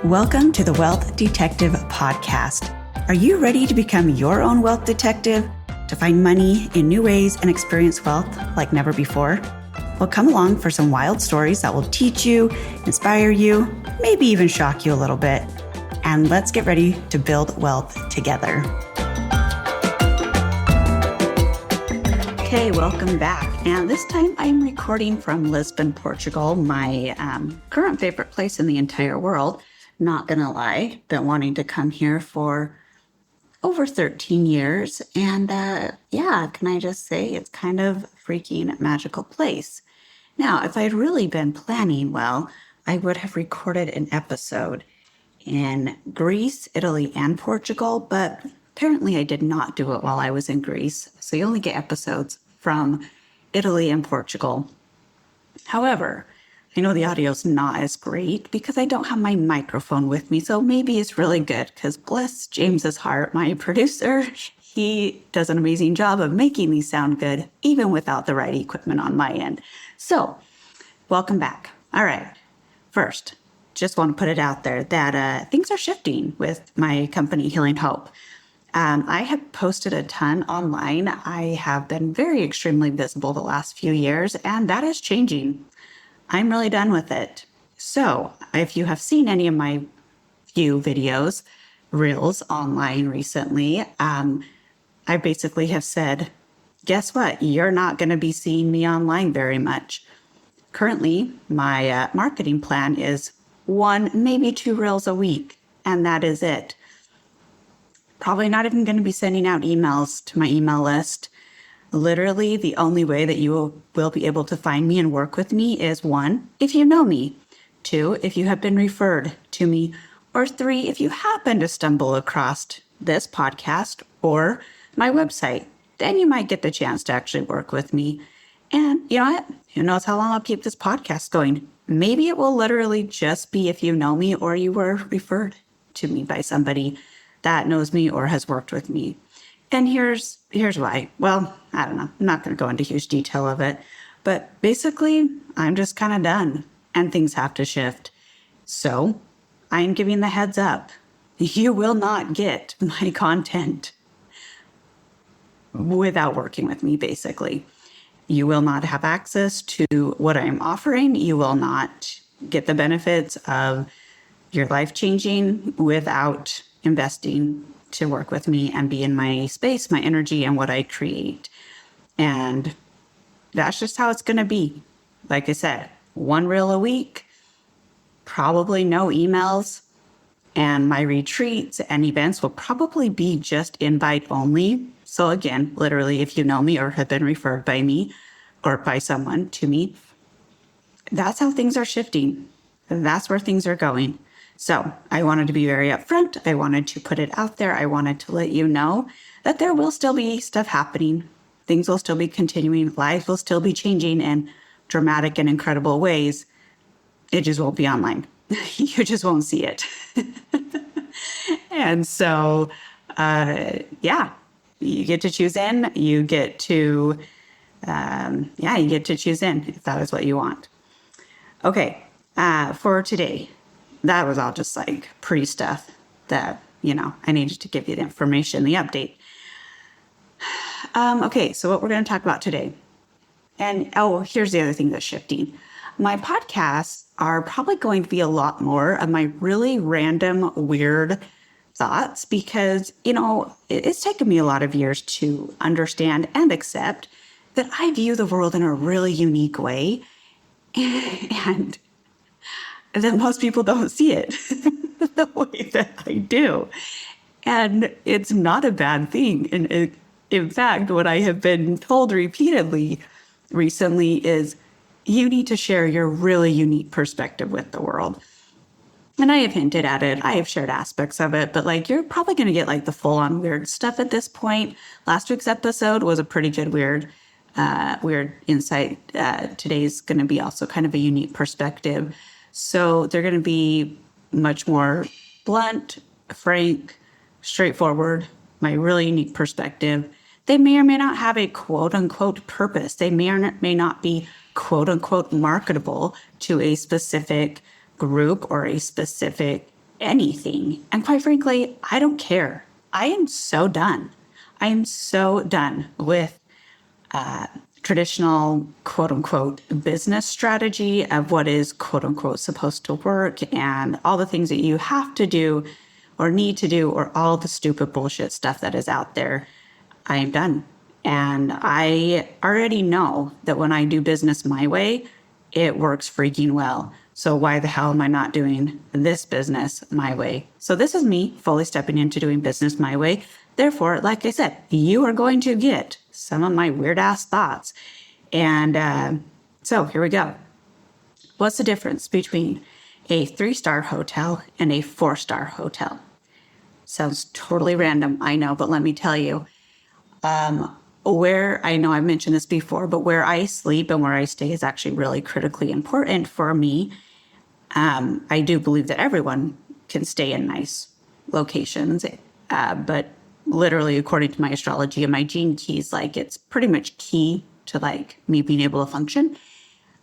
Welcome to the Wealth Detective Podcast. Are you ready to become your own wealth detective, to find money in new ways and experience wealth like never before? Well, come along for some wild stories that will teach you, inspire you, maybe even shock you a little bit. And let's get ready to build wealth together. Okay, welcome back. And this time I'm recording from Lisbon, Portugal, my current favorite place in the entire world. Not gonna lie, been wanting to come here for over 13 years. And can I just say it's kind of a freaking magical place. Now, if I had really been planning well, I would have recorded an episode in Greece, Italy, and Portugal, but apparently I did not do it while I was in Greece. So you only get episodes from Italy and Portugal. However, I know the audio's not as great because I don't have my microphone with me, so maybe it's really good because bless James's heart, my producer, he does an amazing job of making these sound good, even without the right equipment on my end. So, welcome back. All right. First, just want to put it out there that things are shifting with my company, Healing Hope. I have posted a ton online. I have been very extremely visible the last few years, and that is changing. I'm really done with it. So if you have seen any of my few videos, reels online recently, I basically have said, guess what? You're not going to be seeing me online very much. Currently, my marketing plan is 1, maybe 2 reels a week, and that is it. Probably not even going to be sending out emails to my email list. Literally, the only way that you will be able to find me and work with me is 1, if you know me, 2, if you have been referred to me, or 3, if you happen to stumble across this podcast or my website, then you might get the chance to actually work with me. And you know what? Who knows how long I'll keep this podcast going? Maybe it will literally just be if you know me or you were referred to me by somebody that knows me or has worked with me. And here's why. Well, I don't know. I'm not going to go into huge detail of it. But basically, I'm just kind of done and things have to shift. So I'm giving the heads up. You will not get my content without working with me, basically. You will not have access to what I'm offering. You will not get the benefits of your life changing without investing to work with me and be in my space, my energy, and what I create. And that's just how it's going to be. Like I said, 1 reel a week, probably no emails, and my retreats and events will probably be just invite only. So again, literally, if you know me or have been referred by me or by someone to me, that's how things are shifting. That's where things are going. So I wanted to be very upfront. I wanted to put it out there. I wanted to let you know that there will still be stuff happening. Things will still be continuing. Life will still be changing in dramatic and incredible ways. It just won't be online. You just won't see it. And so, you get to choose in. You get to, choose in if that is what you want. Okay, for today. That was all just like pre-stuff that, I needed to give you the information, the update. Okay, so what we're going to talk about today. And, here's the other thing that's shifting. My podcasts are probably going to be a lot more of my really random, weird thoughts because, it's taken me a lot of years to understand and accept that I view the world in a really unique way. And that most people don't see it the way that I do. And it's not a bad thing. And in fact, what I have been told repeatedly recently is you need to share your really unique perspective with the world. And I have hinted at it. I have shared aspects of it, but you're probably going to get the full on weird stuff at this point. Last week's episode was a pretty good weird insight. Today's going to be also kind of a unique perspective. So they're going to be much more blunt, frank, straightforward, my really unique perspective. They may or may not have a quote unquote purpose. They may or may not be quote unquote marketable to a specific group or a specific anything. And quite frankly, I don't care. I am so done. I am so done with traditional quote unquote business strategy of what is quote unquote supposed to work and all the things that you have to do or need to do or all the stupid bullshit stuff that is out there. I am done. And I already know that when I do business my way, it works freaking well. So why the hell am I not doing this business my way? So this is me fully stepping into doing business my way. Therefore, like I said, you are going to get some of my weird ass thoughts. And so here we go. What's the difference between a 3-star hotel and a 4-star hotel? Sounds totally random, I know, but let me tell you. Where I know I've mentioned this before, but where I sleep and where I stay is actually really critically important for me. I do believe that everyone can stay in nice locations, but literally, according to my astrology and my gene keys, like it's pretty much key to like me being able to function.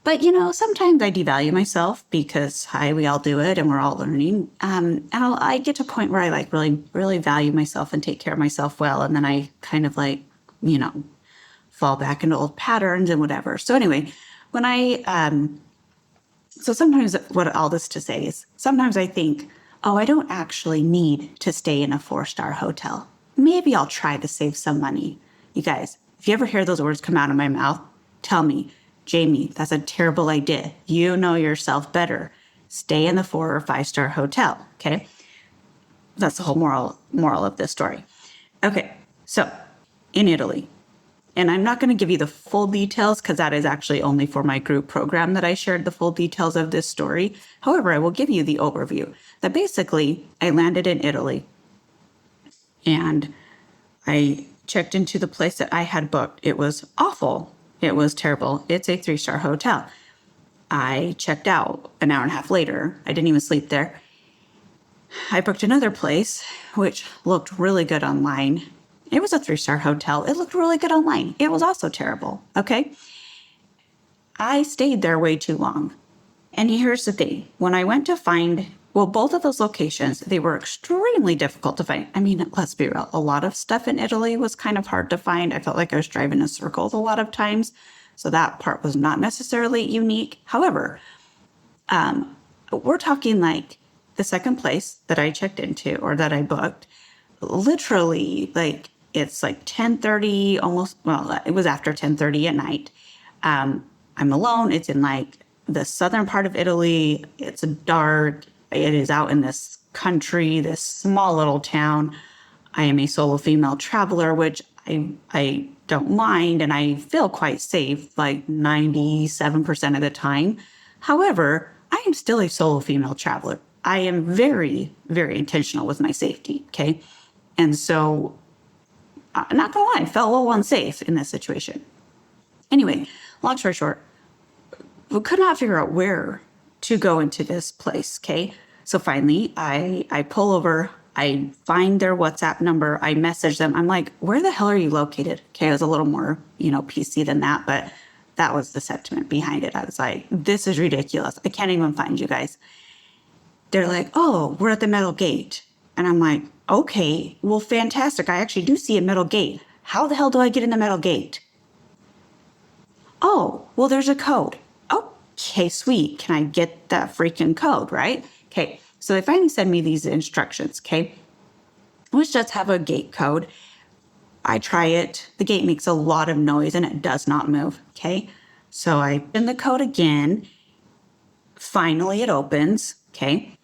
But sometimes I devalue myself because we all do it and we're all learning. And I get to a point where I like really, really value myself and take care of myself well. And then I kind of like, fall back into old patterns and whatever. So anyway, so sometimes what all this to say is sometimes I think, oh, I don't actually need to stay in a 4-star hotel. Maybe I'll try to save some money. You guys, if you ever hear those words come out of my mouth, tell me, Jamie, that's a terrible idea. You know yourself better. Stay in the 4 or 5-star hotel. Okay. That's the whole moral of this story. Okay. So in Italy, and I'm not going to give you the full details because that is actually only for my group program that I shared the full details of this story. However, I will give you the overview that basically I landed in Italy and I checked into the place that I had booked. It was awful. It was terrible. It's a 3-star hotel. I checked out an hour and a half later. I didn't even sleep there. I booked another place, which looked really good online. It was a 3-star hotel. It looked really good online. It was also terrible. Okay. I stayed there way too long. And here's the thing. When I went to find, both of those locations, they were extremely difficult to find. I mean, let's be real. A lot of stuff in Italy was kind of hard to find. I felt like I was driving in circles a lot of times. So that part was not necessarily unique. However, we're talking like the second place that I checked into or that I booked, literally like it's like 10:30, almost, well, it was after 10:30 at night. I'm alone. It's in like the southern part of Italy. It's dark. It is out in this country, this small little town. I am a solo female traveler, which I don't mind, and I feel quite safe like 97% of the time. However, I am still a solo female traveler. I am very, very intentional with my safety, okay? And so, I'm not gonna lie, I felt a little unsafe in this situation. Anyway, long story short, we could not figure out where to go into this place, okay? So finally, I pull over, I find their WhatsApp number, I message them. I'm like, where the hell are you located? Okay, I was a little more, PC than that, but that was the sentiment behind it. I was like, this is ridiculous. I can't even find you guys. They're like, oh, we're at the metal gate. And I'm like, okay, well, fantastic. I actually do see a metal gate. How the hell do I get in the metal gate? Oh, well, there's a code. Okay, sweet. Can I get that freaking code, right? Okay, so they finally send me these instructions, okay? Let's just have a gate code. I try it. The gate makes a lot of noise and it does not move, okay? So I put in the code again. Finally, it opens, okay?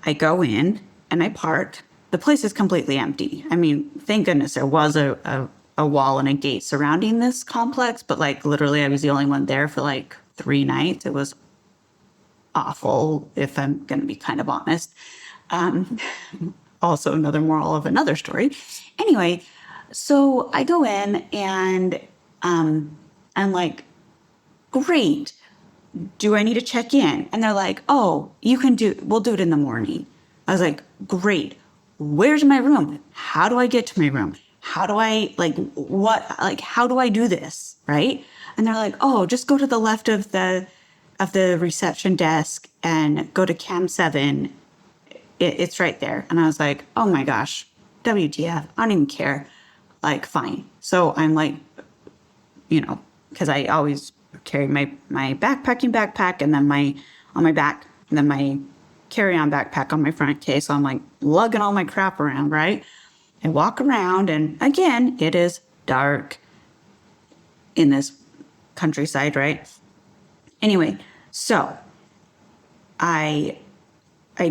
I go in and I park. The place is completely empty. I mean, thank goodness there was a wall and a gate surrounding this complex, but like literally I was the only one there for like 3 nights. It was awful, if I'm going to be kind of honest. Also another moral of another story. Anyway, so I go in and I'm like, great. Do I need to check in? And they're like, oh, we'll do it in the morning. I was like, great. Where's my room? How do I get to my room? How do I how do I do this? Right. And they're like, oh, just go to the left of the reception desk and go to cam 7 it's right there. And I was like, oh my gosh, WTF, I don't even care. Like, fine. So I'm like, because I always carry my backpack and then on my back, and then my carry-on backpack on my front case. So I'm like lugging all my crap around, right? I walk around, and again, it is dark in this countryside, right? Anyway, so I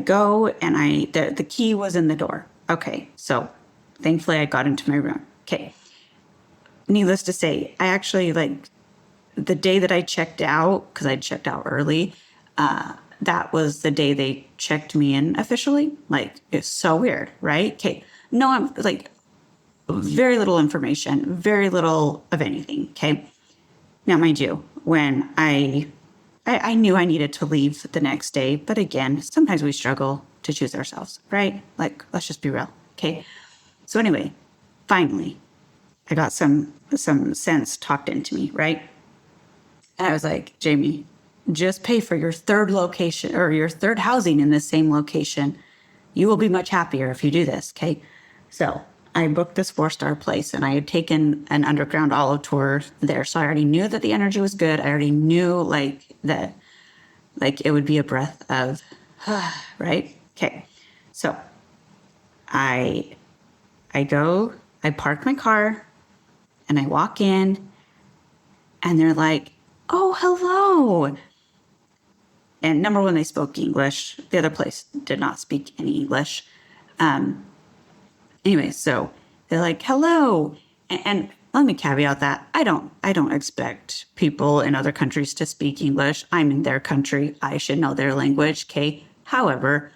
go, and the key was in the door. Okay, so thankfully I got into my room. Okay. Needless to say, I actually, like, the day that I checked out, because I checked out early, that was the day they checked me in officially. Like, it's so weird, right? Okay. No, I'm like, very little information, very little of anything. Okay. Now, mind you, when I knew I needed to leave the next day, but again, sometimes we struggle to choose ourselves, right? Like, let's just be real. Okay. So anyway, finally, I got some sense talked into me, right? And I was like, Jamie, just pay for your third location or your third housing in this same location. You will be much happier if you do this. Okay. So I booked this 4-star place, and I had taken an underground olive tour there. So I already knew that the energy was good. I already knew like it would be a breath of, right? Okay. So I, I park my car, and I walk in, and they're like, oh, hello. And number one, they spoke English. The other place did not speak any English. Anyway, so they're like, hello. And let me caveat that I don't expect people in other countries to speak English. I'm in their country. I should know their language. Okay. However,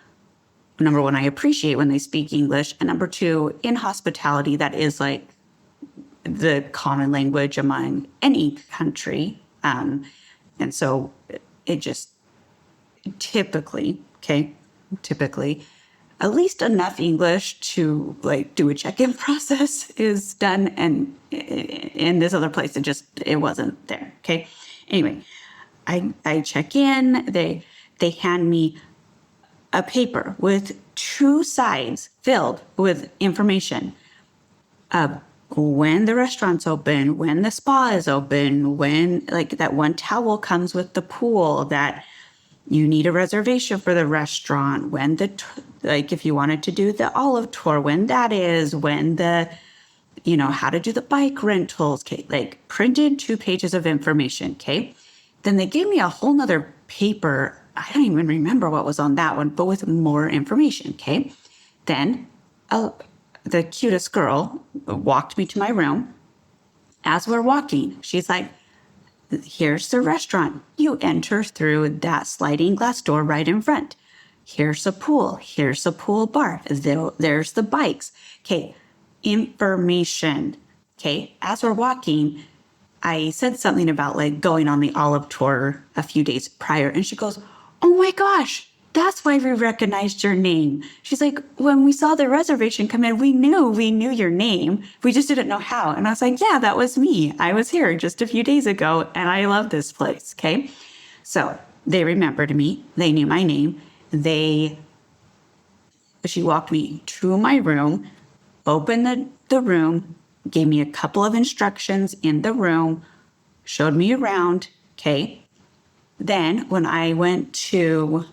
number one, I appreciate when they speak English. And number two, in hospitality, that is like the common language among any country. And so it just typically, at least enough English to like do a check-in process is done. And in this other place, it wasn't there. Okay. Anyway, I check in, they hand me a paper with 2 sides filled with information of when the restaurant's open, when the spa is open, when like that one towel comes with the pool, that you need a reservation for the restaurant, when like if you wanted to do the olive tour, when that is, when how to do the bike rentals, okay, like printed 2 pages of information, okay? Then they gave me a whole nother paper. I don't even remember what was on that one, but with more information, okay? Then the cutest girl walked me to my room. As we're walking, she's like, here's the restaurant. You enter through that sliding glass door right in front. Here's a pool. Here's a pool bar. There's the bikes. Okay, information. Okay, as we're walking, I said something about like going on the olive tour a few days prior, and she goes, oh my gosh, that's why we recognized your name. She's like, when we saw the reservation come in, we knew your name. We just didn't know how. And I was like, yeah, that was me. I was here just a few days ago, and I love this place. Okay. So they remembered me. They knew my name. She walked me to my room, opened the room, gave me a couple of instructions in the room, showed me around. Okay. Then when I went to,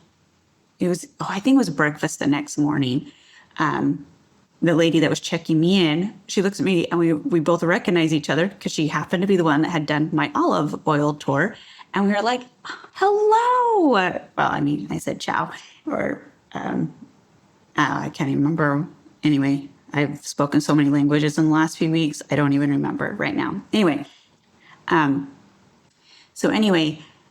I think it was breakfast the next morning, the lady that was checking me in, she looks at me, and we both recognize each other because she happened to be the one that had done my olive oil tour. And we were like, hello. Well, I mean, I said ciao, or I can't even remember. Anyway, I've spoken so many languages in the last few weeks, I don't even remember right now.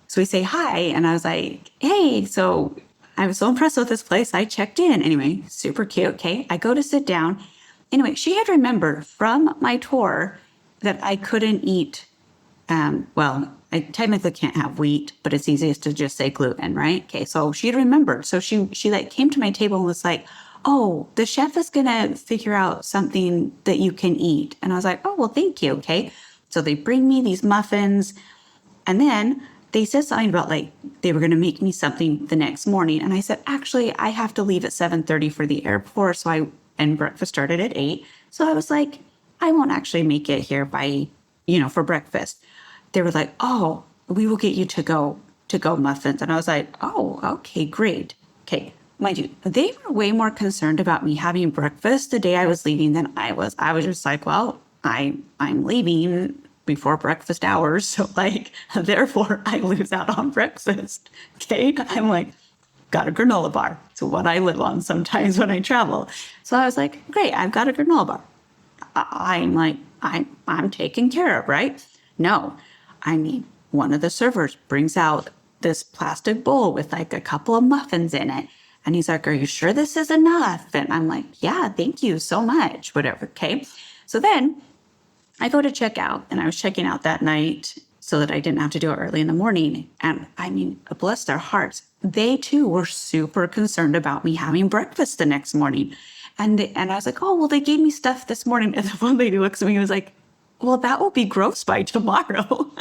So we say hi, and I was like, hey, so I was so impressed with this place. I checked in. Anyway, super cute. Okay. I go to sit down. Anyway, she had remembered from my tour that I couldn't eat. I technically can't have wheat, but it's easiest to just say gluten, right? Okay. So she had remembered. So she like came to my table and was like, oh, the chef is going to figure out something that you can eat. And I was like, oh, well, thank you. Okay. So they bring me these muffins, and then they said something about like they were going to make me something the next morning. And I said, actually, I have to leave at 7:30 for the airport. And breakfast started at 8. So I was like, I won't actually make it here by, for breakfast. They were like, oh, we will get you to go muffins. And I was like, oh, okay, great. Okay. Mind you, they were way more concerned about me having breakfast the day I was leaving than I was. I was just like, well, I'm leaving before breakfast hours. So like, therefore I lose out on breakfast. Okay. I'm like, got a granola bar. It's what I live on sometimes when I travel. So I was like, great, I've got a granola bar. I'm taken care of, right? No, one of the servers brings out this plastic bowl with like a couple of muffins in it. And he's like, are you sure this is enough? And I'm like, yeah, thank you so much, whatever. Okay. So then I go to check out, and I was checking out that night so that I didn't have to do it early in the morning. And bless their hearts, they too were super concerned about me having breakfast the next morning. And I was like, oh, well, they gave me stuff this morning. And the one lady looks at me and was like, well, that will be gross by tomorrow.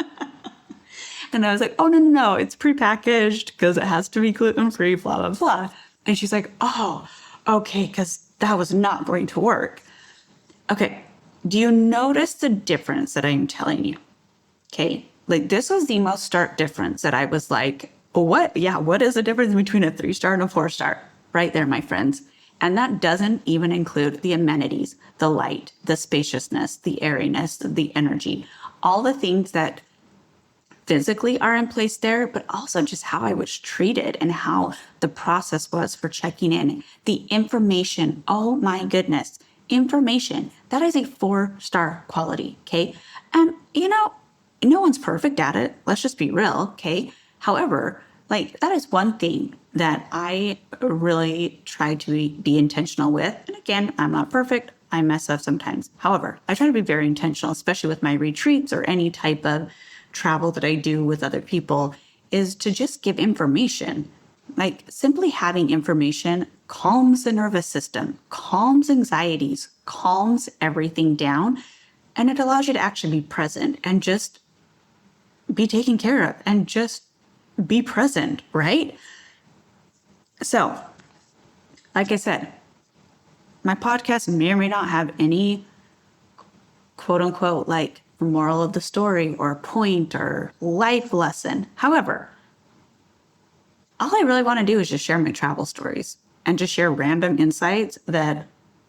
And I was like, oh, no, it's prepackaged because it has to be gluten-free, blah, blah, blah. And she's like, oh, okay, because that was not going to work. Okay, do you notice the difference that I'm telling you? Okay, like this was the most stark difference that I was like, what? Yeah, what is the difference between a 3-star and a 4-star? Right there, my friends. And that doesn't even include the amenities, the light, the spaciousness, the airiness, the energy, all the things that physically are in place there, but also just how I was treated and how the process was for checking in. The information, oh my goodness, information, that is a 4-star quality, okay? And no one's perfect at it. Let's just be real, okay? However, like that is one thing that I really try to be intentional with. And again, I'm not perfect. I mess up sometimes. However, I try to be very intentional, especially with my retreats or any type of travel that I do with other people, is to just give information. Like simply having information calms the nervous system, calms anxieties, calms everything down, and it allows you to actually be present and just be taken care of and just be present, right? So, like I said, my podcast may or may not have any quote unquote like moral of the story or point or life lesson. However, all I really want to do is just share my travel stories and just share random insights that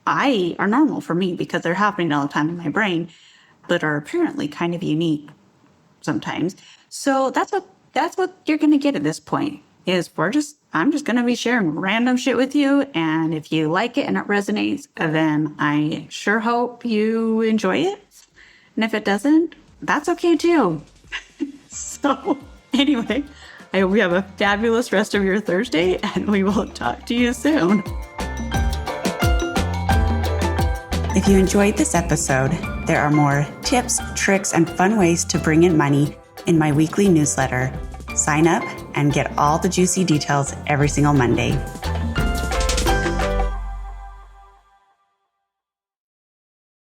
are normal for me because they're happening all the time in my brain, but are apparently kind of unique sometimes. So that's what you're going to get at this point is I'm just going to be sharing random shit with you. And if you like it and it resonates, then I sure hope you enjoy it. And if it doesn't, that's okay too. So anyway, I hope you have a fabulous rest of your Thursday, and we will talk to you soon. If you enjoyed this episode, there are more tips, tricks, and fun ways to bring in money in my weekly newsletter. Sign up and get all the juicy details every single Monday.